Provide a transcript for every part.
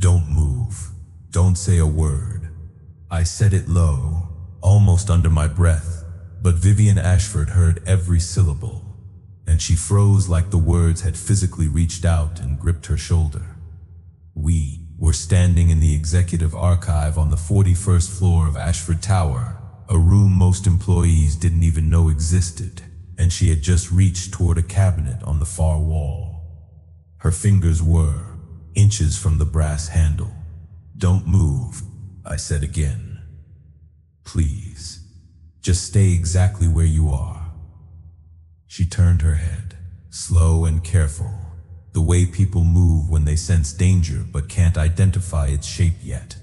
Don't move. Don't say a word. I said it low, almost under my breath, but Vivian Ashford heard every syllable, and she froze like the words had physically reached out and gripped her shoulder. We were standing in the executive archive on the 41st floor of Ashford Tower, a room most employees didn't even know existed, and she had just reached toward a cabinet on the far wall. Her fingers were inches from the brass handle. "Don't move," I said again. "Please, just stay exactly where you are." She turned her head, slow and careful, the way people move when they sense danger but can't identify its shape yet.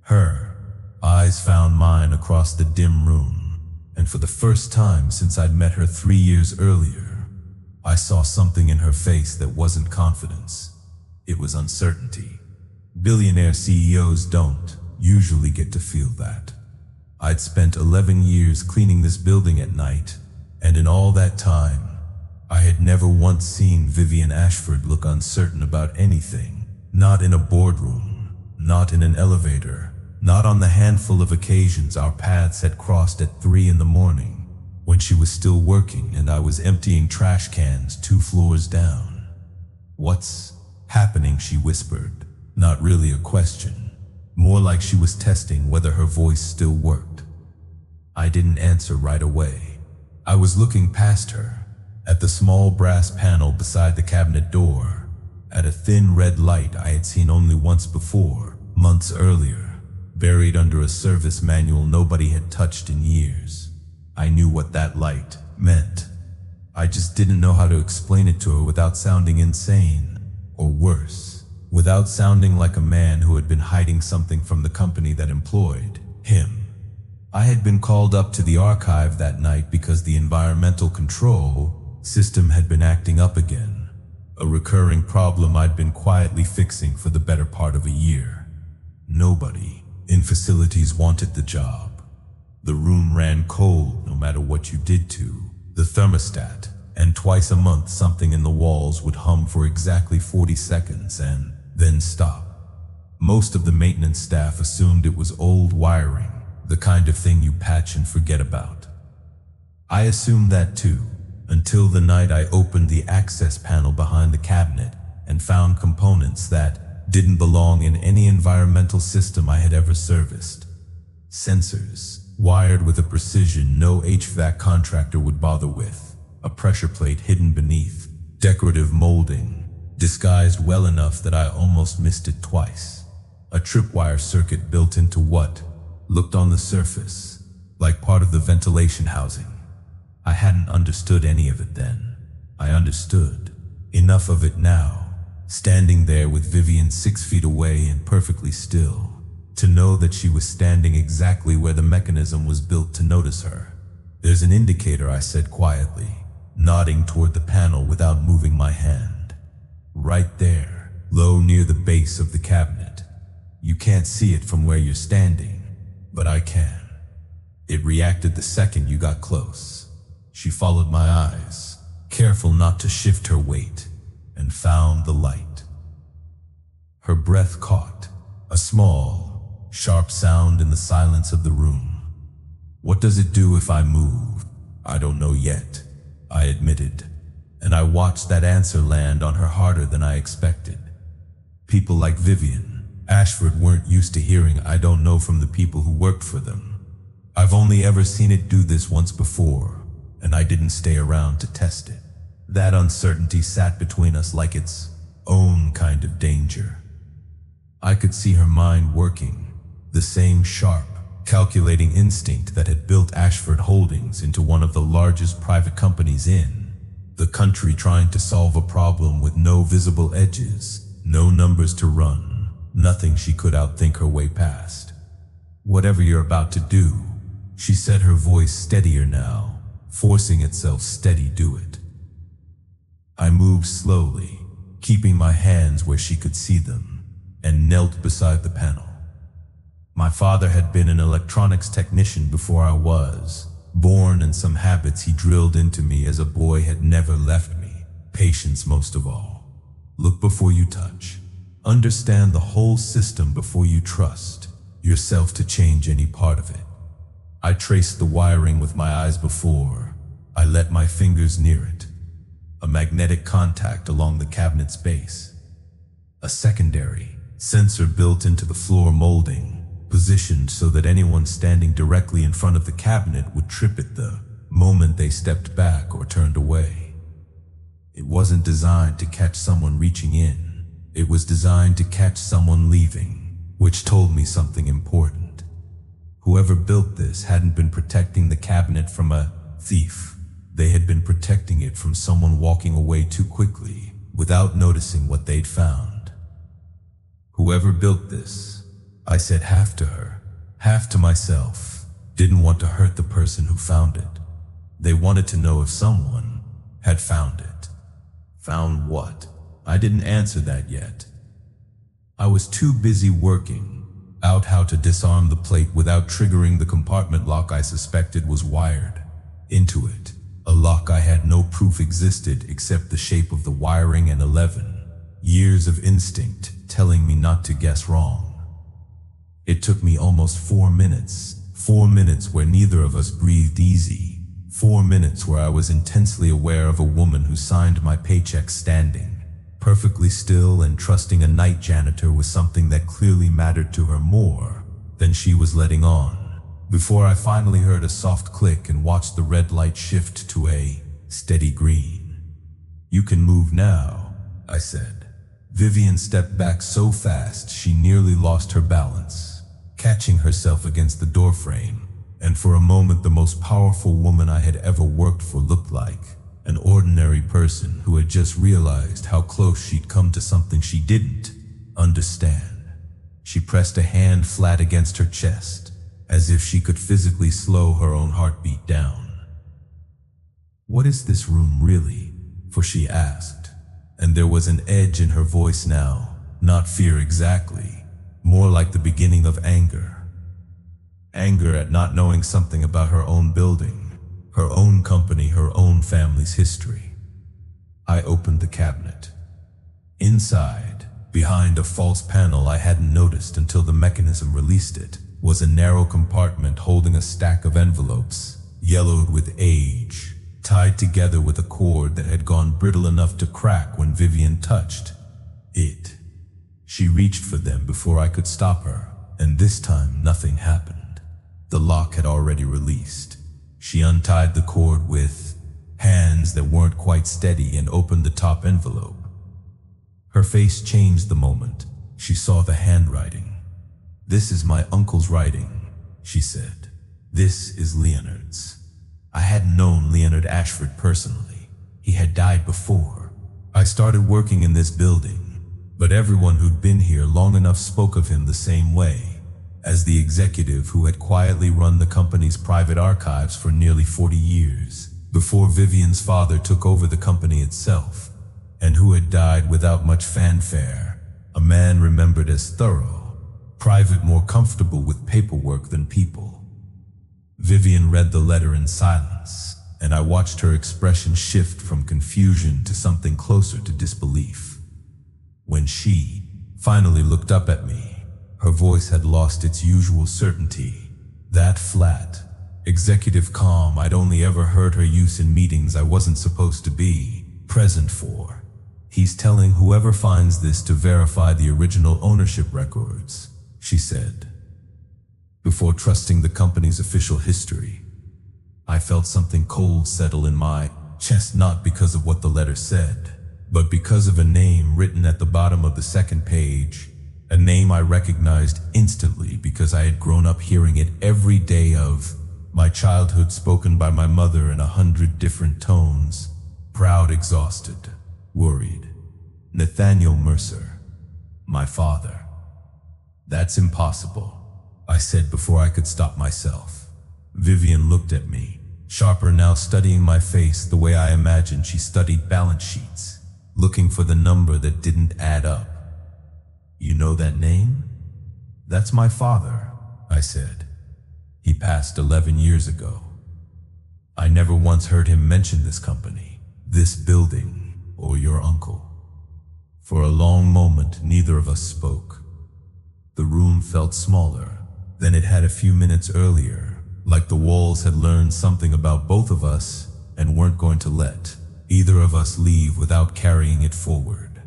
Her eyes found mine across the dim room, and for the first time since I'd met her 3 years earlier, I saw something in her face that wasn't confidence. It was uncertainty. Billionaire CEOs don't usually get to feel that. I'd spent 11 years cleaning this building at night, and in all that time, I had never once seen Vivian Ashford look uncertain about anything. Not in a boardroom, not in an elevator, not on the handful of occasions our paths had crossed at 3 in the morning, when she was still working and I was emptying trash cans 2 floors down. "What's happening?" she whispered. Not really a question, more like she was testing whether her voice still worked. I didn't answer right away. I was looking past her, at the small brass panel beside the cabinet door, at a thin red light I had seen only once before, months earlier, buried under a service manual nobody had touched in years. I knew what that light meant. I just didn't know how to explain it to her without sounding insane, or worse, without sounding like a man who had been hiding something from the company that employed him. I had been called up to the archive that night because the environmental control system had been acting up again, a recurring problem I'd been quietly fixing for the better part of a year. Nobody in facilities wanted the job. The room ran cold no matter what you did to the thermostat, and twice a month something in the walls would hum for exactly 40 seconds and then stop. Most of the maintenance staff assumed it was old wiring, the kind of thing you patch and forget about. I assumed that too, until the night I opened the access panel behind the cabinet and found components that didn't belong in any environmental system I had ever serviced. Sensors, wired with a precision no HVAC contractor would bother with, a pressure plate hidden beneath, decorative molding, disguised well enough that I almost missed it twice, a tripwire circuit built into what looked on the surface like part of the ventilation housing. I hadn't understood any of it then. I understood enough of it now, standing there with Vivian 6 feet away and perfectly still, to know that she was standing exactly where the mechanism was built to notice her. "There's an indicator," I said quietly, nodding toward the panel without moving my hand. "Right there, low near the base of the cabinet. You can't see it from where you're standing, but I can. It reacted the second you got close." She followed my eyes, careful not to shift her weight, and found the light. Her breath caught, a small, sharp sound in the silence of the room. "What does it do if I move?" "I don't know yet," I admitted, and I watched that answer land on her harder than I expected. People like Vivian Ashford weren't used to hearing "I don't know" from the people who worked for them. I've only ever seen it do this once before, and I didn't stay around to test it. That uncertainty sat between us like its own kind of danger. I could see her mind working, the same sharp, calculating instinct that had built Ashford Holdings into one of the largest private companies in the country, trying to solve a problem with no visible edges, no numbers to run, nothing she could outthink her way past. "Whatever you're about to do," she said, her voice steadier now, forcing itself steady, "do it." I moved slowly, keeping my hands where she could see them, and knelt beside the panel. My father had been an electronics technician before I was born, and some habits he drilled into me as a boy had never left me. Patience most of all. Look before you touch. Understand the whole system before you trust yourself to change any part of it. I traced the wiring with my eyes before I let my fingers near it. A magnetic contact along the cabinet's base. A secondary sensor built into the floor molding, positioned so that anyone standing directly in front of the cabinet would trip it the moment they stepped back or turned away. It wasn't designed to catch someone reaching in. It was designed to catch someone leaving, which told me something important. Whoever built this hadn't been protecting the cabinet from a thief. They had been protecting it from someone walking away too quickly without noticing what they'd found. Whoever built this, I said half to her, half to myself, didn't want to hurt the person who found it. They wanted to know if someone had found it. Found what? I didn't answer that yet. I was too busy working out how to disarm the plate without triggering the compartment lock I suspected was wired into it. A lock I had no proof existed except the shape of the wiring and 11 years of instinct telling me not to guess wrong. It took me almost 4 minutes. 4 minutes where neither of us breathed easy. 4 minutes where I was intensely aware of a woman who signed my paycheck standing, perfectly still and trusting a night janitor with something that clearly mattered to her more than she was letting on. Before I finally heard a soft click and watched the red light shift to a steady green. "You can move now," I said. Vivian stepped back so fast she nearly lost her balance, catching herself against the doorframe, and for a moment the most powerful woman I had ever worked for looked like an ordinary person who had just realized how close she'd come to something she didn't understand. She pressed a hand flat against her chest, as if she could physically slow her own heartbeat down. "What is this room really for?" she asked, and there was an edge in her voice now, not fear exactly, more like the beginning of anger. Anger at not knowing something about her own building, her own company, her own family's history. I opened the cabinet. Inside, behind a false panel I hadn't noticed until the mechanism released it, was a narrow compartment holding a stack of envelopes, yellowed with age, tied together with a cord that had gone brittle enough to crack when Vivian touched it. She reached for them before I could stop her, and this time nothing happened. The lock had already released. She untied the cord with hands that weren't quite steady and opened the top envelope. Her face changed the moment she saw the handwriting. "This is my uncle's writing," she said. "This is Leonard's." I hadn't known Leonard Ashford personally. He had died before I started working in this building, but everyone who'd been here long enough spoke of him the same way, as the executive who had quietly run the company's private archives for nearly 40 years, before Vivian's father took over the company itself, and who had died without much fanfare. A man remembered as thorough, private, more comfortable with paperwork than people. Vivian read the letter in silence, and I watched her expression shift from confusion to something closer to disbelief. When she finally looked up at me, her voice had lost its usual certainty, that flat, executive calm I'd only ever heard her use in meetings I wasn't supposed to be present for. "He's telling whoever finds this to verify the original ownership records," she said, before trusting the company's official history. I felt something cold settle in my chest, not because of what the letter said, but because of a name written at the bottom of the second page, a name I recognized instantly because I had grown up hearing it every day of my childhood, spoken by my mother in 100 different tones. Proud, exhausted, worried. Nathaniel Mercer, my father. "That's impossible," I said before I could stop myself. Vivian looked at me, sharper now, studying my face the way I imagined she studied balance sheets, looking for the number that didn't add up. "You know that name?" "That's my father," I said. "He passed 11 years ago." I never once heard him mention this company, this building, or your uncle. For a long moment, neither of us spoke. The room felt smaller than it had a few minutes earlier, like the walls had learned something about both of us and weren't going to let either of us leave without carrying it forward.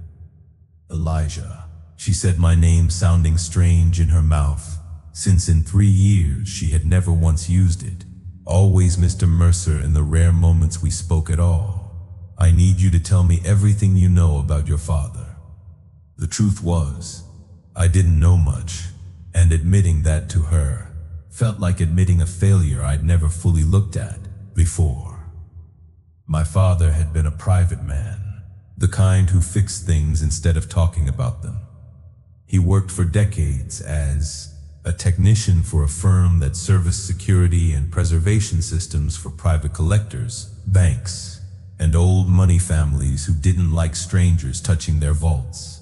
Elijah, she said my name, sounding strange in her mouth, since in 3 years she had never once used it. Always Mr. Mercer in the rare moments we spoke at all. I need you to tell me everything you know about your father. The truth was, I didn't know much, and admitting that to her felt like admitting a failure I'd never fully looked at before. My father had been a private man, the kind who fixed things instead of talking about them. He worked for decades as a technician for a firm that serviced security and preservation systems for private collectors, banks, and old money families who didn't like strangers touching their vaults.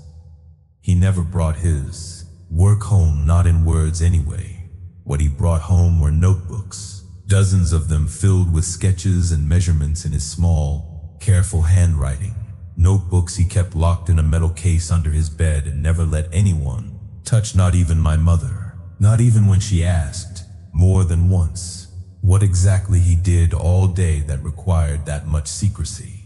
He never brought his work home, not in words anyway. What he brought home were notebooks, dozens of them filled with sketches and measurements in his small, careful handwriting. Notebooks he kept locked in a metal case under his bed and never let anyone touch, not even my mother. Not even when she asked, more than once, what exactly he did all day that required that much secrecy.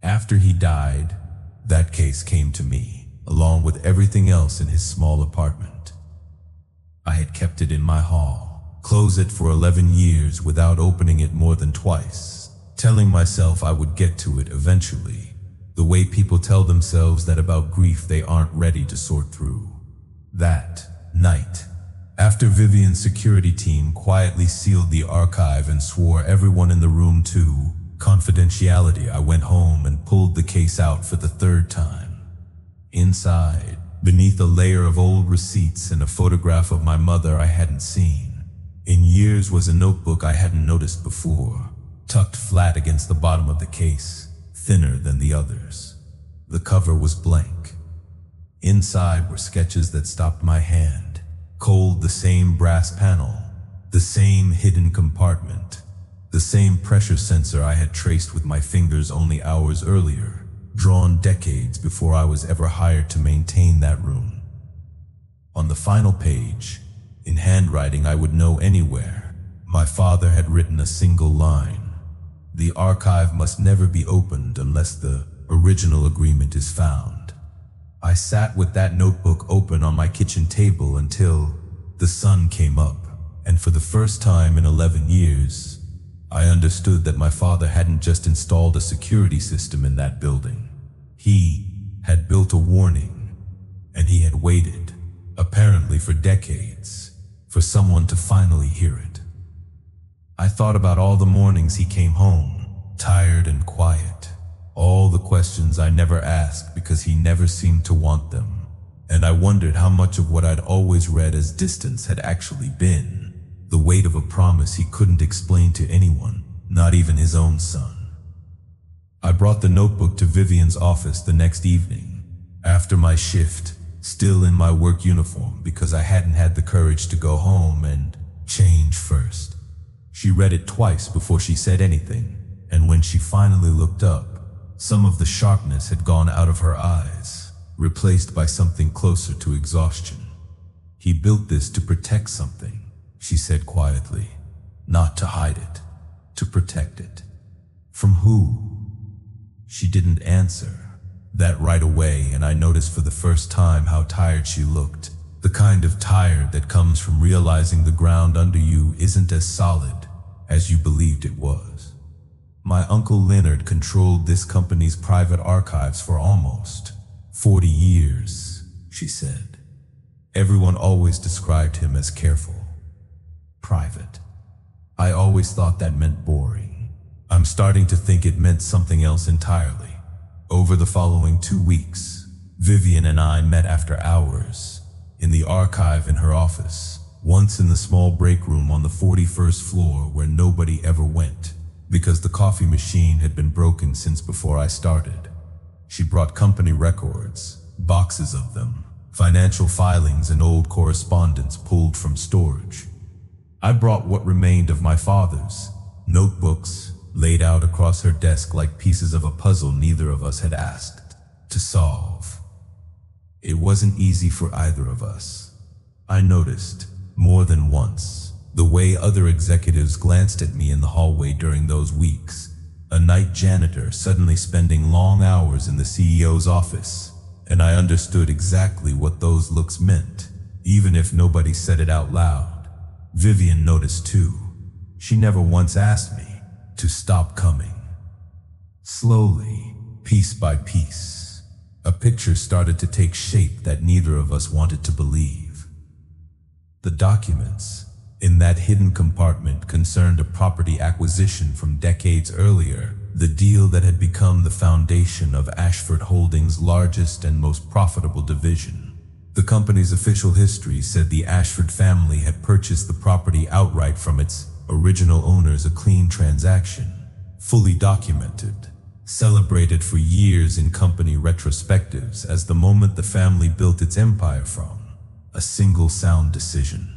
After he died, that case came to me, along with everything else in his small apartment. I had kept it in my hall, closed it for 11 years without opening it more than twice, telling myself I would get to it eventually, the way people tell themselves that about grief they aren't ready to sort through. That night, after Vivian's security team quietly sealed the archive and swore everyone in the room to confidentiality, I went home and pulled the case out for the 3rd time. Inside, beneath a layer of old receipts and a photograph of my mother I hadn't seen in years, was a notebook I hadn't noticed before, tucked flat against the bottom of the case, thinner than the others. The cover was blank. Inside were sketches that stopped my hand, cold, the same brass panel, the same hidden compartment, the same pressure sensor I had traced with my fingers only hours earlier, drawn decades before I was ever hired to maintain that room. On the final page, in handwriting I would know anywhere, my father had written a single line: "The archive must never be opened unless the original agreement is found." I sat with that notebook open on my kitchen table until the sun came up, and for the first time in 11 years, I understood that my father hadn't just installed a security system in that building. He had built a warning, and he had waited, apparently for decades, for someone to finally hear it. I thought about all the mornings he came home, tired and quiet, all the questions I never asked because he never seemed to want them, and I wondered how much of what I'd always read as distance had actually been the weight of a promise he couldn't explain to anyone, not even his own son. I brought the notebook to Vivian's office the next evening, after my shift, still in my work uniform because I hadn't had the courage to go home and change first. She read it twice before she said anything, and when she finally looked up, some of the sharpness had gone out of her eyes, replaced by something closer to exhaustion. "He built this to protect something," she said quietly. "Not to hide it, to protect it." "From who?" She didn't answer that right away, and I noticed for the first time how tired she looked, the kind of tired that comes from realizing the ground under you isn't as solid as you believed it was. "My Uncle Leonard controlled this company's private archives for almost 40 years, she said. "Everyone always described him as careful. Private. I always thought that meant boring. I'm starting to think it meant something else entirely." Over the following 2 weeks, Vivian and I met after hours in the archive in her office, once in the small break room on the 41st floor where nobody ever went, because the coffee machine had been broken since before I started. She brought company records, boxes of them, financial filings and old correspondence pulled from storage. I brought what remained of my father's, notebooks laid out across her desk like pieces of a puzzle neither of us had asked to solve. It wasn't easy for either of us. I noticed, more than once, the way other executives glanced at me in the hallway during those weeks. A night janitor suddenly spending long hours in the CEO's office, and I understood exactly what those looks meant, even if nobody said it out loud. Vivian noticed too. She never once asked me to stop coming. Slowly, piece by piece, a picture started to take shape that neither of us wanted to believe. The documents in that hidden compartment concerned a property acquisition from decades earlier, the deal that had become the foundation of Ashford Holdings' largest and most profitable division. The company's official history said the Ashford family had purchased the property outright from its original owners, a clean transaction, fully documented, celebrated for years in company retrospectives as the moment the family built its empire from. A single sound decision.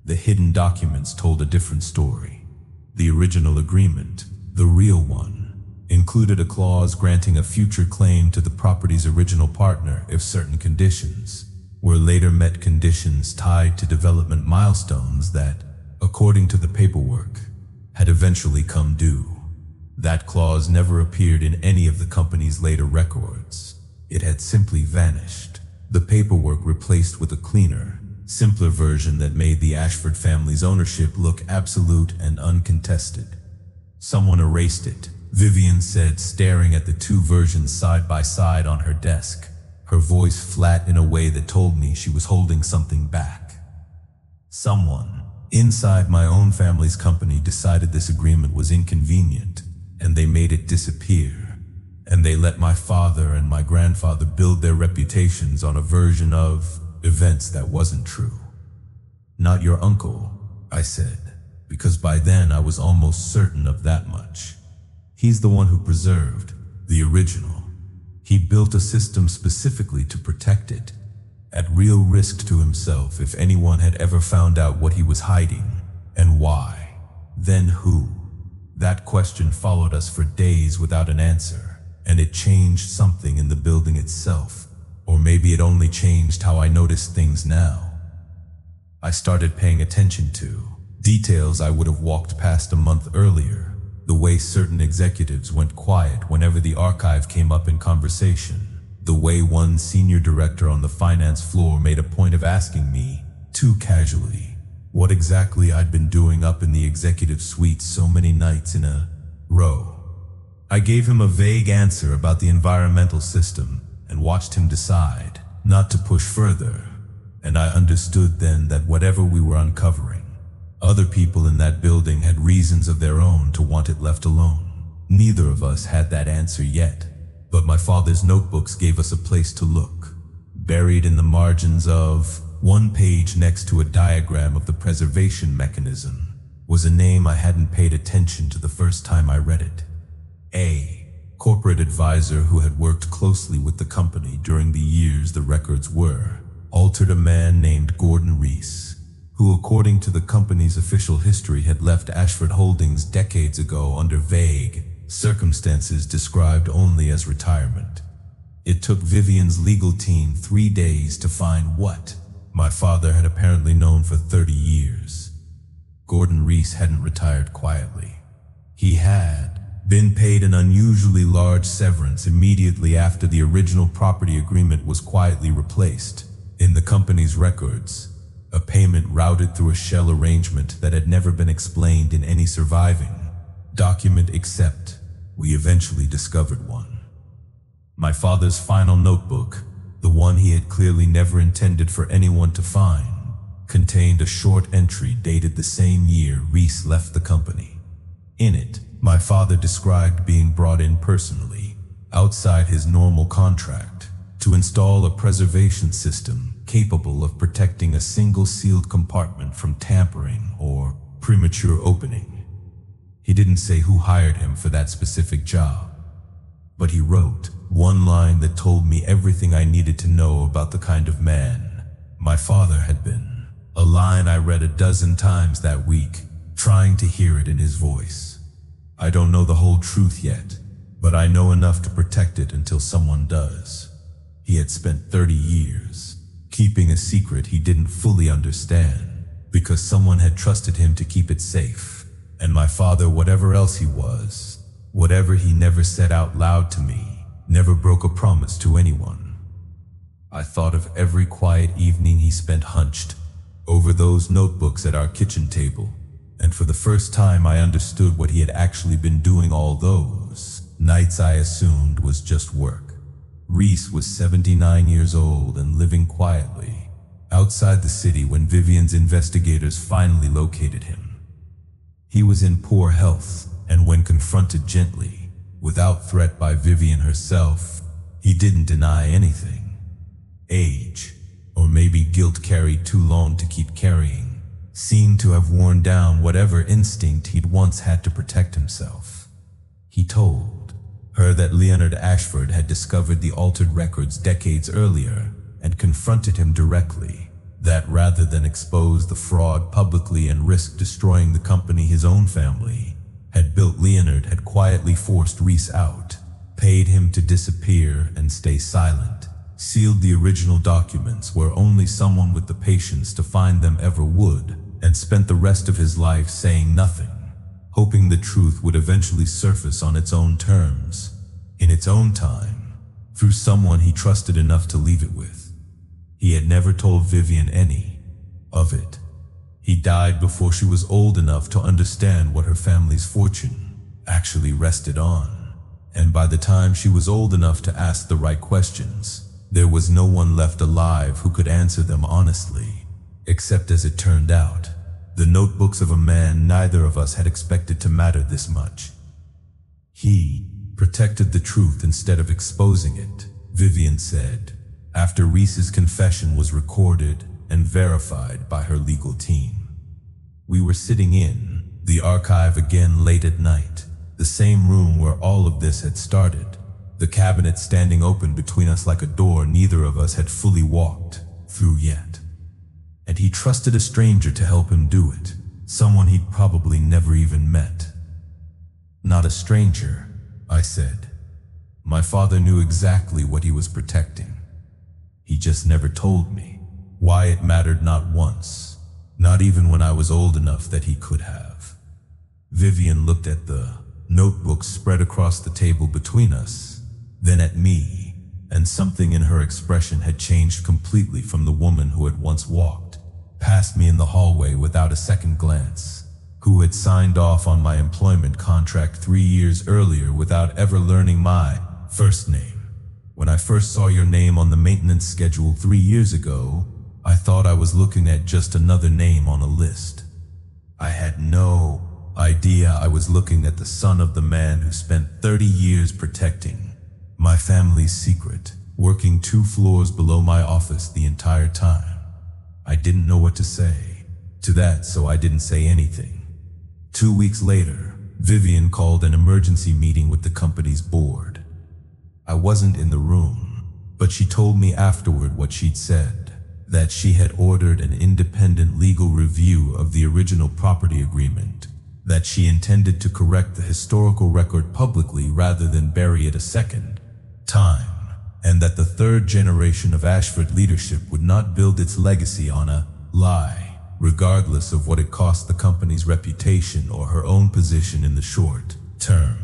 The hidden documents told a different story. The original agreement, the real one, included a clause granting a future claim to the property's original partner if certain conditions were later met, conditions tied to development milestones that, according to the paperwork, had eventually come due. That clause never appeared in any of the company's later records. It had simply vanished. The paperwork replaced with a cleaner, simpler version that made the Ashford family's ownership look absolute and uncontested. Someone erased it, Vivian said, staring at the two versions side by side on her desk, her voice flat in a way that told me she was holding something back. Someone inside my own family's company decided this agreement was inconvenient, and they made it disappear. And they let my father and my grandfather build their reputations on a version of events that wasn't true. Not your uncle, I said, because by then I was almost certain of that much. He's the one who preserved the original. He built a system specifically to protect it, at real risk to himself if anyone had ever found out what he was hiding and why. Then who? That question followed us for days without an answer. And it changed something in the building itself, or maybe it only changed how I noticed things now. I started paying attention to details I would have walked past a month earlier, the way certain executives went quiet whenever the archive came up in conversation, the way one senior director on the finance floor made a point of asking me, too casually, what exactly I'd been doing up in the executive suite so many nights in a row. I gave him a vague answer about the environmental system and watched him decide not to push further, and I understood then that whatever we were uncovering, other people in that building had reasons of their own to want it left alone. Neither of us had that answer yet, but my father's notebooks gave us a place to look. Buried in the margins of one page next to a diagram of the preservation mechanism was a name I hadn't paid attention to the first time I read it. A corporate advisor who had worked closely with the company during the years the records were altered, a man named Gordon Reese, who according to the company's official history had left Ashford Holdings decades ago under vague circumstances described only as retirement. It took Vivian's legal team 3 days to find what my father had apparently known for 30 years. Gordon Reese hadn't retired quietly. He had been paid an unusually large severance immediately after the original property agreement was quietly replaced. In the company's records, a payment routed through a shell arrangement that had never been explained in any surviving document except we eventually discovered one. My father's final notebook, the one he had clearly never intended for anyone to find, contained a short entry dated the same year Reese left the company. In it, my father described being brought in personally, outside his normal contract, to install a preservation system capable of protecting a single sealed compartment from tampering or premature opening. He didn't say who hired him for that specific job, but he wrote one line that told me everything I needed to know about the kind of man my father had been. A line I read a dozen times that week, trying to hear it in his voice. I don't know the whole truth yet, but I know enough to protect it until someone does. He had spent 30 years keeping a secret he didn't fully understand because someone had trusted him to keep it safe. And my father, whatever else he was, whatever he never said out loud to me, never broke a promise to anyone. I thought of every quiet evening he spent hunched over those notebooks at our kitchen table, and for the first time I understood what he had actually been doing all those nights I assumed was just work. Reese was 79 years old and living quietly outside the city when Vivian's investigators finally located him. He was in poor health, and when confronted gently, without threat by Vivian herself, he didn't deny anything. Age, or maybe guilt carried too long to keep carrying, seemed to have worn down whatever instinct he'd once had to protect himself. He told her that Leonard Ashford had discovered the altered records decades earlier and confronted him directly, that rather than expose the fraud publicly and risk destroying the company his own family had built, Leonard had quietly forced Reese out, paid him to disappear and stay silent, sealed the original documents where only someone with the patience to find them ever would, and spent the rest of his life saying nothing, hoping the truth would eventually surface on its own terms, in its own time, through someone he trusted enough to leave it with. He had never told Vivian any of it. He died before she was old enough to understand what her family's fortune actually rested on, and by the time she was old enough to ask the right questions, there was no one left alive who could answer them honestly, except, as it turned out, the notebooks of a man neither of us had expected to matter this much. He protected the truth instead of exposing it, Vivian said, after Reese's confession was recorded and verified by her legal team. We were sitting in the archive again late at night, the same room where all of this had started, the cabinet standing open between us like a door neither of us had fully walked through yet. And he trusted a stranger to help him do it, someone he'd probably never even met. Not a stranger, I said. My father knew exactly what he was protecting. He just never told me why it mattered, not once, not even when I was old enough that he could have. Vivian looked at the notebooks spread across the table between us, then at me, and something in her expression had changed completely from the woman who had once walked past me in the hallway without a second glance, who had signed off on my employment contract 3 years earlier without ever learning my first name. When I first saw your name on the maintenance schedule 3 years ago, I thought I was looking at just another name on a list. I had no idea I was looking at the son of the man who spent 30 years protecting my family's secret, working 2 floors below my office the entire time. I didn't know what to say to that, so I didn't say anything. 2 weeks later, Vivian called an emergency meeting with the company's board. I wasn't in the room, but she told me afterward what she'd said, that she had ordered an independent legal review of the original property agreement, that she intended to correct the historical record publicly rather than bury it a second time, and that the third generation of Ashford leadership would not build its legacy on a lie, regardless of what it cost the company's reputation or her own position in the short term.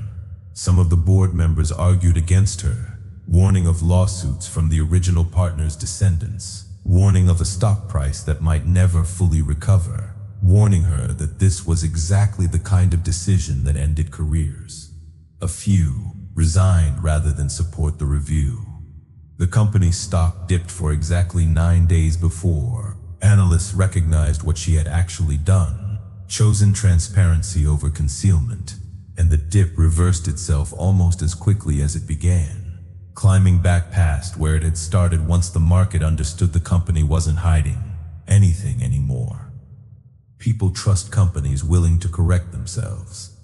Some of the board members argued against her, warning of lawsuits from the original partner's descendants, warning of a stock price that might never fully recover, warning her that this was exactly the kind of decision that ended careers. A few resigned rather than support the review. The company's stock dipped for exactly 9 days before analysts recognized what she had actually done, chosen transparency over concealment, and the dip reversed itself almost as quickly as it began, climbing back past where it had started once the market understood the company wasn't hiding anything anymore. People trust companies willing to correct themselves.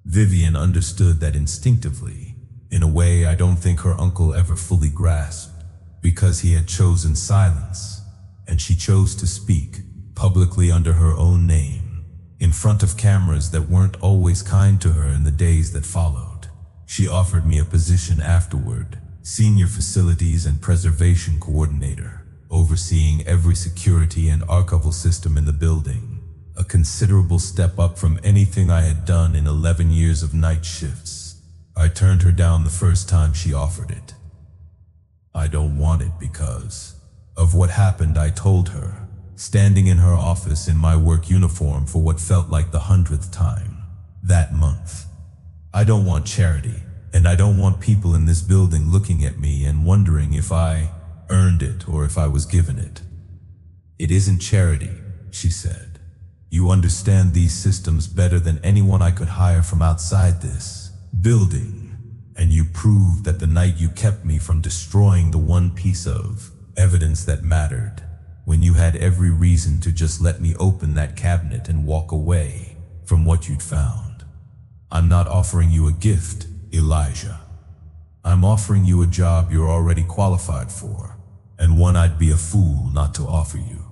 Vivian understood that instinctively, in a way I don't think her uncle ever fully grasped, because he had chosen silence, and she chose to speak publicly under her own name, in front of cameras that weren't always kind to her in the days that followed. She offered me a position afterward, Senior Facilities and Preservation Coordinator, overseeing every security and archival system in the building. A considerable step up from anything I had done in 11 years of night shifts. I turned her down the first time she offered it. I don't want it because of what happened, I told her, standing in her office in my work uniform for what felt like the 100th time that month. I don't want charity, and I don't want people in this building looking at me and wondering if I earned it or if I was given it. It isn't charity, she said. You understand these systems better than anyone I could hire from outside this building, and you proved that the night you kept me from destroying the one piece of evidence that mattered, when you had every reason to just let me open that cabinet and walk away from what you'd found. I'm not offering you a gift, Elijah. I'm offering you a job you're already qualified for, and one I'd be a fool not to offer you.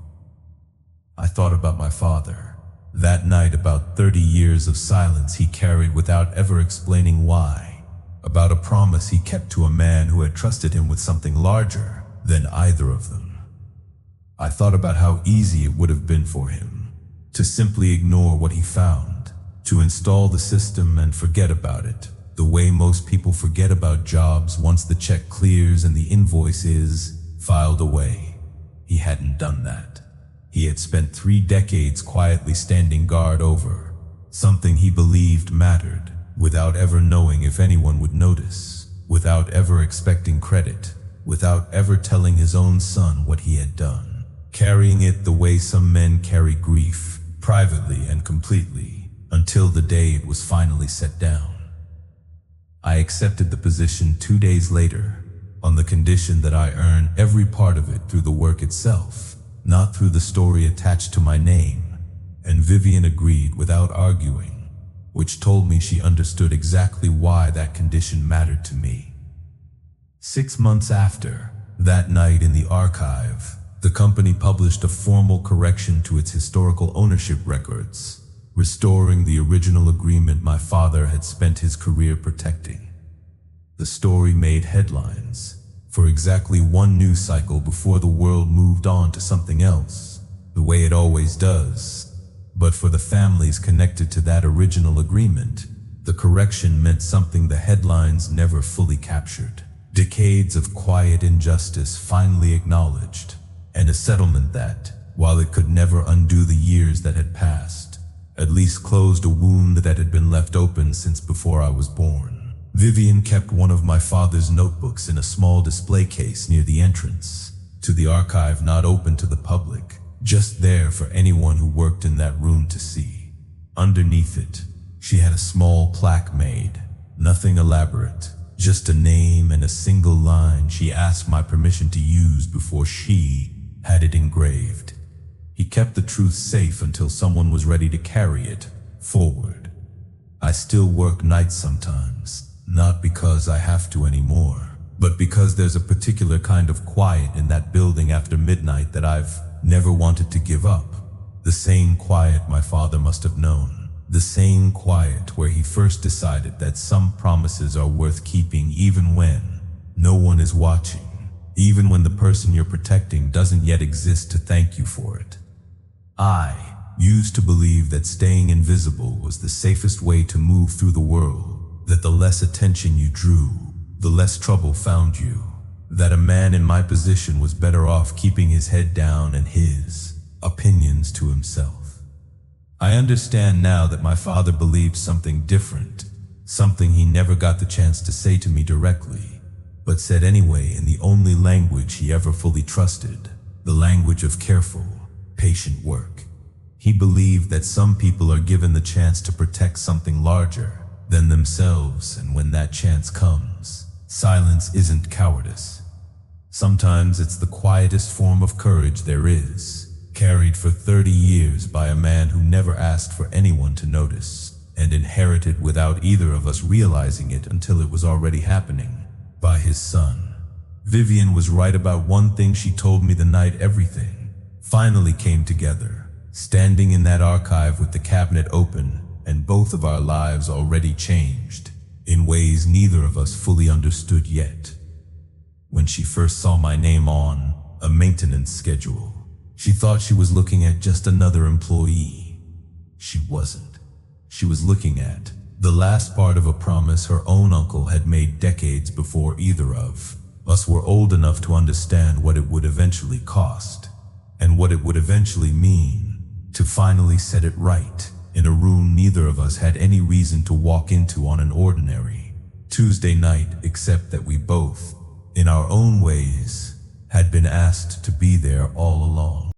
I thought about my father. That night, about 30 years of silence he carried without ever explaining why. About a promise he kept to a man who had trusted him with something larger than either of them. I thought about how easy it would have been for him to simply ignore what he found, to install the system and forget about it, the way most people forget about jobs once the check clears and the invoice is filed away. He hadn't done that. He had spent 3 decades quietly standing guard over something he believed mattered, without ever knowing if anyone would notice, without ever expecting credit, without ever telling his own son what he had done, carrying it the way some men carry grief, privately and completely, until the day it was finally set down. I accepted the position 2 days later, on the condition that I earn every part of it through the work itself, not through the story attached to my name, and Vivian agreed without arguing, which told me she understood exactly why that condition mattered to me. 6 months after, that night in the archive, the company published a formal correction to its historical ownership records, restoring the original agreement my father had spent his career protecting. The story made headlines for exactly one news cycle before the world moved on to something else, the way it always does. But for the families connected to that original agreement, the correction meant something the headlines never fully captured. Decades of quiet injustice finally acknowledged, and a settlement that, while it could never undo the years that had passed, at least closed a wound that had been left open since before I was born. Vivian kept one of my father's notebooks in a small display case near the entrance to the archive, not open to the public, just there for anyone who worked in that room to see. Underneath it, she had a small plaque made, nothing elaborate, just a name and a single line she asked my permission to use before she had it engraved. He kept the truth safe until someone was ready to carry it forward. I still work nights sometimes. Not because I have to anymore, but because there's a particular kind of quiet in that building after midnight that I've never wanted to give up. The same quiet my father must have known. The same quiet where he first decided that some promises are worth keeping even when no one is watching, even when the person you're protecting doesn't yet exist to thank you for it. I used to believe that staying invisible was the safest way to move through the world. That the less attention you drew, the less trouble found you. That a man in my position was better off keeping his head down and his opinions to himself. I understand now that my father believed something different, something he never got the chance to say to me directly, but said anyway in the only language he ever fully trusted, the language of careful, patient work. He believed that some people are given the chance to protect something larger than themselves, and when that chance comes, silence isn't cowardice. Sometimes it's the quietest form of courage there is, carried for 30 years by a man who never asked for anyone to notice, and inherited without either of us realizing it until it was already happening, by his son. Vivian was right about one thing she told me the night everything finally came together, standing in that archive with the cabinet open, and both of our lives already changed, in ways neither of us fully understood yet. when she first saw my name on a maintenance schedule. She thought she was looking at just another employee. She wasn't. She was looking at the last part of a promise her own uncle had made decades before either of us were old enough to understand what it would eventually cost, and what it would eventually mean to finally set it right in a room neither of us had any reason to walk into on an ordinary Tuesday night, except that we both, in our own ways, had been asked to be there all along.